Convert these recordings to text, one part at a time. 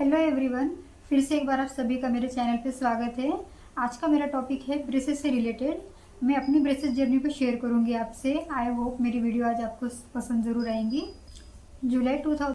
Hello everyone, फिर से एक बार आप सभी का मेरे चैनल पे स्वागत है। आज का मेरा टॉपिक है ब्रेसेस से रिलेटेड। मैं अपनी ब्रेसेस जर्नी को शेयर करूंगी आपसे। आई होप मेरी वीडियो आज आपको पसंद ज़रूर आएंगी। जुलाई 2024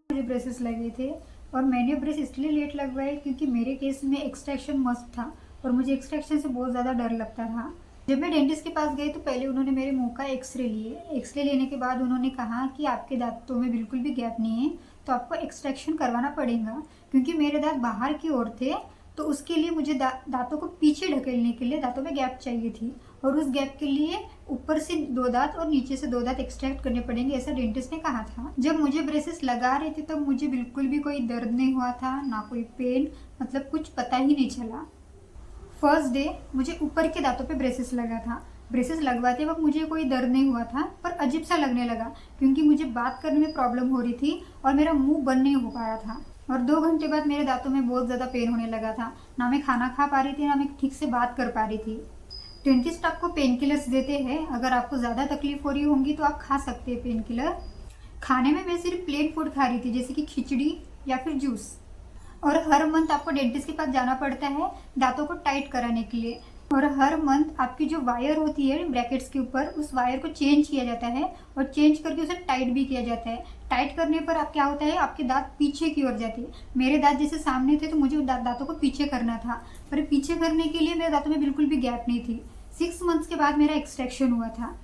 में मुझे ब्रेसेस लगे थे और मैंने ब्रेस इसलिए लेट लगवाए क्योंकि मेरे केस में एक्सट्रैक्शन मस्ट था और मुझे एक्सट्रैक्शन से बहुत ज़्यादा डर लगता था। जब मैं डेंटिस्ट के पास गई तो पहले उन्होंने मेरे मुंह का एक्सरे लिए। एक्सरे लेने के बाद उन्होंने कहा कि आपके दांतों में बिल्कुल भी गैप नहीं है, तो आपको एक्सट्रैक्शन करवाना पड़ेगा। क्योंकि मेरे दांत बाहर की ओर थे तो उसके लिए मुझे दांतों को पीछे ढकेलने के लिए दांतों में गैप चाहिए थी, और उस गैप के लिए ऊपर से 2 दांत और नीचे से 2 दांत एक्सट्रैक्ट करने पड़ेंगे, ऐसा डेंटिस्ट ने कहा था। जब मुझे ब्रेसेस लगा रहे थे तब मुझे बिल्कुल भी कोई दर्द नहीं हुआ था, ना कोई पेन, मतलब कुछ पता ही नहीं चला। फर्स्ट डे मुझे ऊपर के दांतों पे ब्रेसेस लगा था। ब्रेसेस लगवाते वक्त मुझे कोई दर्द नहीं हुआ था, पर अजीब सा लगने लगा क्योंकि मुझे बात करने में प्रॉब्लम हो रही थी और मेरा मुंह बंद नहीं हो पाया था। और 2 घंटे बाद मेरे दांतों में बहुत ज़्यादा पेन होने लगा था। ना मैं खाना खा पा रही थी, ना मैं ठीक से बात कर पा रही थी। डेंटिस्ट आपको पेन किलर्स देते हैं। अगर आपको ज़्यादा तकलीफ हो रही होंगी तो आप खा सकते हैं पेन किलर। खाने में मैं सिर्फ प्लेन फूड खा रही थी, जैसे कि खिचड़ी या फिर जूस। और हर मंथ आपको डेंटिस्ट के पास जाना पड़ता है दांतों को टाइट कराने के लिए। और हर मंथ आपकी जो वायर होती है ब्रैकेट्स के ऊपर, उस वायर को चेंज किया जाता है और चेंज करके उसे टाइट भी किया जाता है। टाइट करने पर अब क्या होता है, आपके दांत पीछे की ओर जाते हैं। मेरे दांत जैसे सामने थे तो मुझे दांतों को पीछे करना था, पर पीछे करने के लिए मेरे दांतों में बिल्कुल भी गैप नहीं थी। 6 मंथ्स के बाद मेरा एक्सट्रैक्शन हुआ था।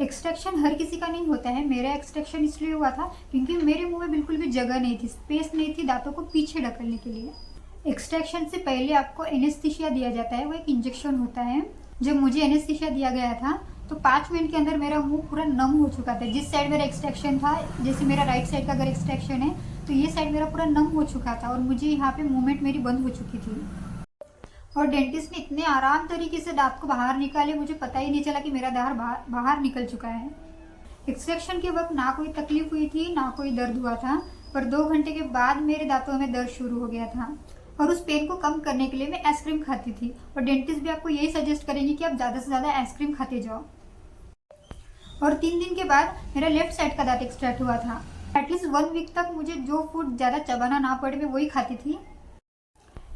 एक्सट्रैक्शन हर किसी का नहीं होता है। मेरा एक्सट्रैक्शन इसलिए हुआ था क्योंकि मेरे मुंह में बिल्कुल भी जगह नहीं थी, स्पेस नहीं थी दांतों को पीछे ढकलने के लिए। एक्सट्रैक्शन से पहले आपको एनेस्थीसिया दिया जाता है, वो एक इंजेक्शन होता है। जब मुझे एनेस्थीसिया दिया गया था तो 5 मिनट के अंदर मेरा मुंह पूरा नम हो चुका था। जिस साइड मेरा एक्सट्रैक्शन था, जैसे मेरा राइट साइड का अगर एक्सट्रैक्शन है तो ये साइड मेरा पूरा नम हो चुका था और मुझे यहाँ पे मूवमेंट मेरी बंद हो चुकी थी। और डेंटिस्ट ने इतने आराम तरीके से दांत को बाहर निकाले, मुझे पता ही नहीं चला कि मेरा दांत बाहर निकल चुका है। एक्सट्रैक्शन के वक्त ना कोई तकलीफ हुई थी, ना कोई दर्द हुआ था, पर 2 घंटे के बाद मेरे दांतों में दर्द शुरू हो गया था। और उस पेन को कम करने के लिए मैं आइसक्रीम खाती थी। और डेंटिस्ट भी आपको यही सजेस्ट करेंगे कि आप ज़्यादा से ज़्यादा आइसक्रीम खाते जाओ। और 3 दिन के बाद मेरा लेफ्ट साइड का दांत एक्सट्रैक्ट हुआ था। एटलीस्ट 1 वीक तक मुझे जो फूड ज़्यादा चबाना ना पड़े मैं वही खाती थी।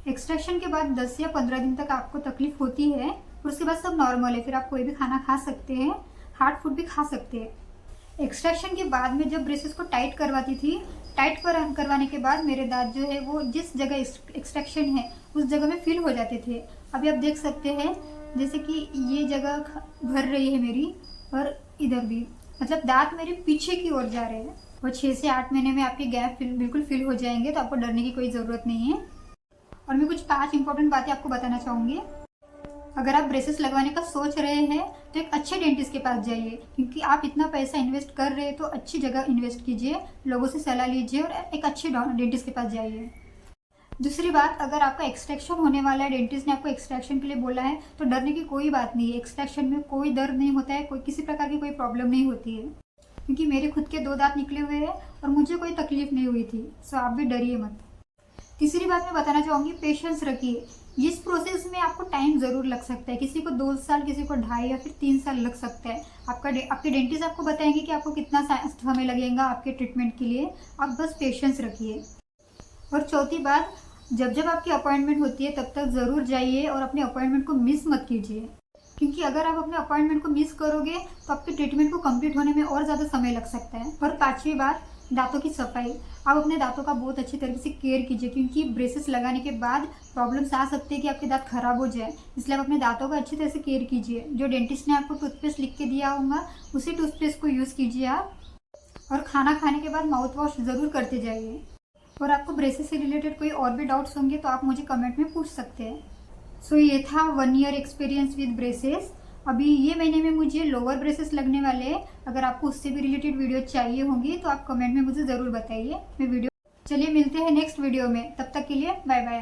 एक्सट्रैक्शन के बाद 10 या 15 दिन तक आपको तकलीफ होती है, और उसके बाद सब नॉर्मल है। फिर आप कोई भी खाना खा सकते हैं, हार्ड फूड भी खा सकते हैं। एक्सट्रैक्शन के बाद में जब ब्रेसेस को टाइट करवाती थी, टाइट करवाने के बाद मेरे दांत जो है वो जिस जगह एक्सट्रैक्शन है उस जगह में फिल हो जाते थे। अभी आप देख सकते हैं जैसे कि ये जगह भर रही है मेरी, और इधर भी, मतलब दांत मेरे पीछे की ओर जा रहे हैं। और 6 से 8 महीने में आपके गैप बिल्कुल फिल हो जाएंगे, तो आपको डरने की कोई ज़रूरत नहीं है। और मैं कुछ 5 इंपॉर्टेंट बातें आपको बताना चाहूँगी। अगर आप ब्रेसेस लगवाने का सोच रहे हैं तो एक अच्छे डेंटिस्ट के पास जाइए, क्योंकि आप इतना पैसा इन्वेस्ट कर रहे हैं तो अच्छी जगह इन्वेस्ट कीजिए, लोगों से सलाह लीजिए और एक अच्छे डेंटिस्ट के पास जाइए। दूसरी बात, अगर आपका एक्सट्रैक्शन होने वाला है, डेंटिस्ट ने आपको एक्सट्रैक्शन के लिए बोला है, तो डरने की कोई बात नहीं है। एक्सट्रैक्शन में कोई दर्द नहीं होता है, कोई किसी प्रकार की कोई प्रॉब्लम नहीं होती है, क्योंकि मेरे खुद के 2 दांत निकले हुए हैं और मुझे कोई तकलीफ नहीं हुई थी। सो आप भी डरिए मत। तीसरी बात मैं बताना चाहूँगी, पेशेंस रखिए। इस प्रोसेस में आपको टाइम ज़रूर लग सकता है। किसी को 2 साल, किसी को 2.5 या फिर 3 साल लग सकता है। आपके डेंटिस्ट आपको बताएंगे कि आपको कितना समय लगेगा आपके ट्रीटमेंट के लिए। आप बस पेशेंस रखिए। और चौथी बात, जब आपकी अपॉइंटमेंट होती है तब तक ज़रूर जाइए और अपने अपॉइंटमेंट को मिस मत कीजिए, क्योंकि अगर आप अपने अपॉइंटमेंट को मिस करोगे तो आपके ट्रीटमेंट को कंप्लीट होने में और ज़्यादा समय लग सकता है। और 5वीं बात, दांतों की सफाई। आप अपने दांतों का बहुत अच्छी तरीके से केयर कीजिए, क्योंकि ब्रेसेस लगाने के बाद प्रॉब्लम्स आ सकते हैं कि आपके दांत खराब हो जाए। इसलिए आप अपने दांतों का अच्छी तरह से केयर कीजिए। जो डेंटिस्ट ने आपको टूथपेस्ट लिख के दिया होगा उसी टूथपेस्ट को यूज़ कीजिए आप। और खाना खाने के बाद माउथ वॉश ज़रूर करते जाइए। और आपको ब्रेसेस से रिलेटेड कोई और भी डाउट्स होंगे तो आप मुझे कमेंट में पूछ सकते हैं। सो ये था 1 ईयर एक्सपीरियंस विद ब्रेसेस। अभी ये महीने में मुझे लोअर ब्रेसेस लगने वाले हैं। अगर आपको उससे भी रिलेटेड वीडियो चाहिए होंगी तो आप कमेंट में मुझे ज़रूर बताइए। चलिए मिलते हैं नेक्स्ट वीडियो में, तब तक के लिए बाय बाय।